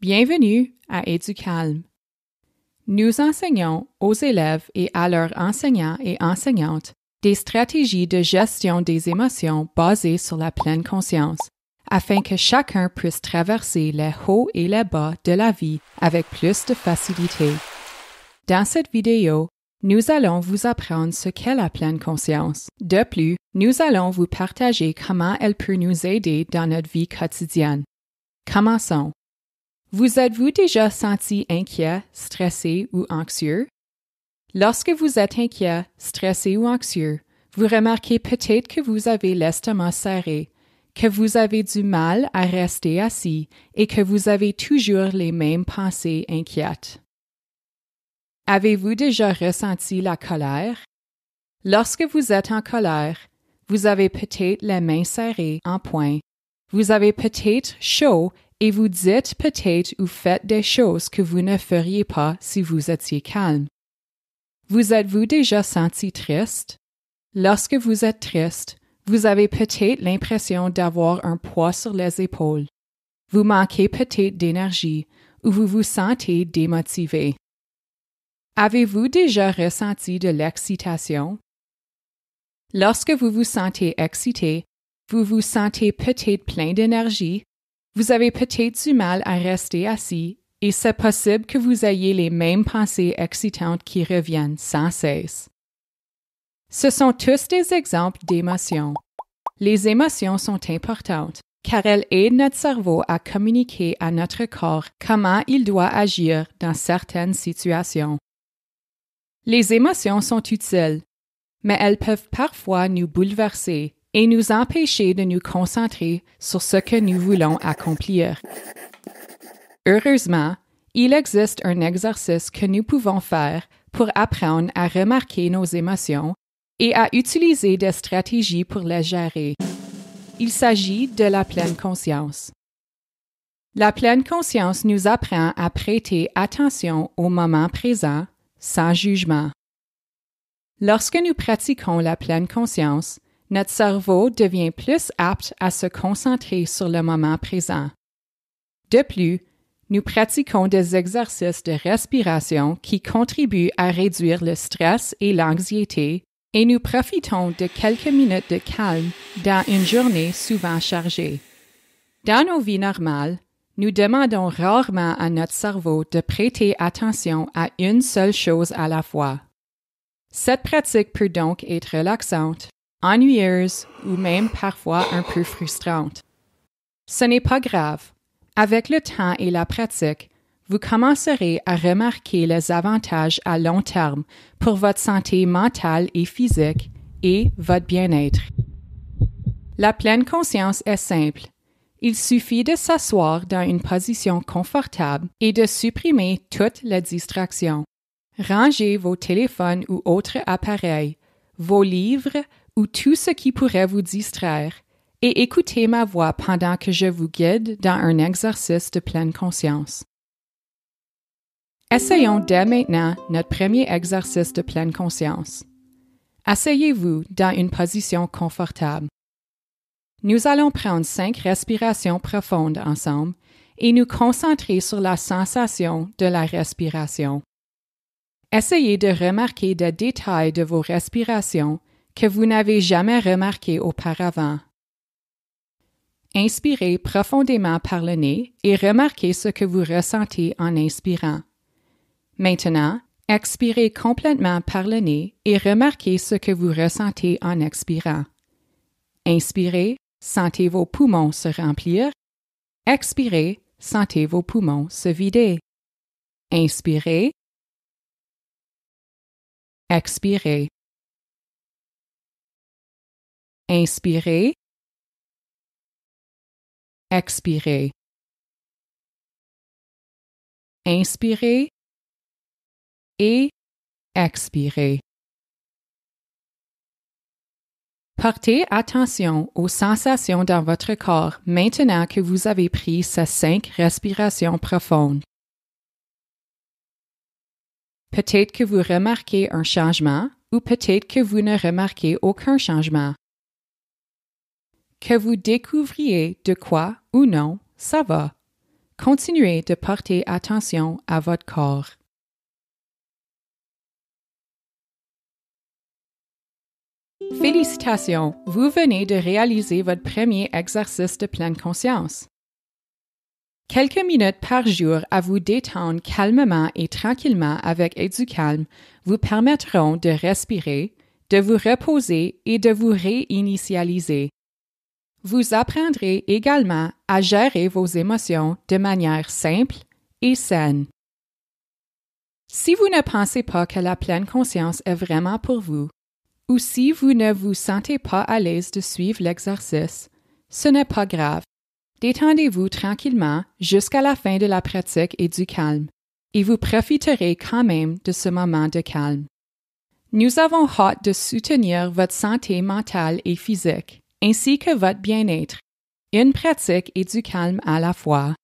Bienvenue à Éducalm. Nous enseignons aux élèves et à leurs enseignants et enseignantes des stratégies de gestion des émotions basées sur la pleine conscience, afin que chacun puisse traverser les hauts et les bas de la vie avec plus de facilité. Dans cette vidéo, nous allons vous apprendre ce qu'est la pleine conscience. De plus, nous allons vous partager comment elle peut nous aider dans notre vie quotidienne. Commençons. Vous êtes-vous déjà senti inquiet, stressé ou anxieux? Lorsque vous êtes inquiet, stressé ou anxieux, vous remarquez peut-être que vous avez l'estomac serré, que vous avez du mal à rester assis et que vous avez toujours les mêmes pensées inquiètes. Avez-vous déjà ressenti la colère? Lorsque vous êtes en colère, vous avez peut-être les mains serrées en poing, vous avez peut-être chaud et vous dites peut-être ou faites des choses que vous ne feriez pas si vous étiez calme. Vous êtes-vous déjà senti triste? Lorsque vous êtes triste, vous avez peut-être l'impression d'avoir un poids sur les épaules. Vous manquez peut-être d'énergie ou vous vous sentez démotivé. Avez-vous déjà ressenti de l'excitation? Lorsque vous vous sentez excité, vous vous sentez peut-être plein d'énergie. Vous avez peut-être du mal à rester assis et c'est possible que vous ayez les mêmes pensées excitantes qui reviennent sans cesse. Ce sont tous des exemples d'émotions. Les émotions sont importantes car elles aident notre cerveau à communiquer à notre corps comment il doit agir dans certaines situations. Les émotions sont utiles, mais elles peuvent parfois nous bouleverser et nous empêcher de nous concentrer sur ce que nous voulons accomplir. Heureusement, il existe un exercice que nous pouvons faire pour apprendre à remarquer nos émotions et à utiliser des stratégies pour les gérer. Il s'agit de la pleine conscience. La pleine conscience nous apprend à prêter attention au moment présent sans jugement. Lorsque nous pratiquons la pleine conscience, notre cerveau devient plus apte à se concentrer sur le moment présent. De plus, nous pratiquons des exercices de respiration qui contribuent à réduire le stress et l'anxiété et nous profitons de quelques minutes de calme dans une journée souvent chargée. Dans nos vies normales, nous demandons rarement à notre cerveau de prêter attention à une seule chose à la fois. Cette pratique peut donc être relaxante, ennuyeuse ou même parfois un peu frustrante. Ce n'est pas grave. Avec le temps et la pratique, vous commencerez à remarquer les avantages à long terme pour votre santé mentale et physique et votre bien-être. La pleine conscience est simple. Il suffit de s'asseoir dans une position confortable et de supprimer toutes les distractions. Rangez vos téléphones ou autres appareils, vos livres ou tout ce qui pourrait vous distraire et écoutez ma voix pendant que je vous guide dans un exercice de pleine conscience. Essayons dès maintenant notre premier exercice de pleine conscience. Asseyez-vous dans une position confortable. Nous allons prendre 5 respirations profondes ensemble et nous concentrer sur la sensation de la respiration. Essayez de remarquer des détails de vos respirations que vous n'avez jamais remarqués auparavant. Inspirez profondément par le nez et remarquez ce que vous ressentez en inspirant. Maintenant, expirez complètement par le nez et remarquez ce que vous ressentez en expirant. Inspirez, sentez vos poumons se remplir. Expirez, sentez vos poumons se vider. Inspirez. Expirez. Inspirez. Expirez. Inspirez et expirez. Portez attention aux sensations dans votre corps maintenant que vous avez pris ces 5 respirations profondes. Peut-être que vous remarquez un changement ou peut-être que vous ne remarquez aucun changement. Que vous découvriez de quoi ou non, ça va. continuez de porter attention à votre corps. Félicitations, vous venez de réaliser votre premier exercice de pleine conscience. Quelques minutes par jour à vous détendre calmement et tranquillement avec EduCalm vous permettront de respirer, de vous reposer et de vous réinitialiser. Vous apprendrez également à gérer vos émotions de manière simple et saine. Si vous ne pensez pas que la pleine conscience est vraiment pour vous, ou si vous ne vous sentez pas à l'aise de suivre l'exercice, ce n'est pas grave. Détendez-vous tranquillement jusqu'à la fin de la pratique EduCalm et vous profiterez quand même de ce moment de calme. Nous avons hâte de soutenir votre santé mentale et physique, ainsi que votre bien-être. Une pratique EduCalm à la fois.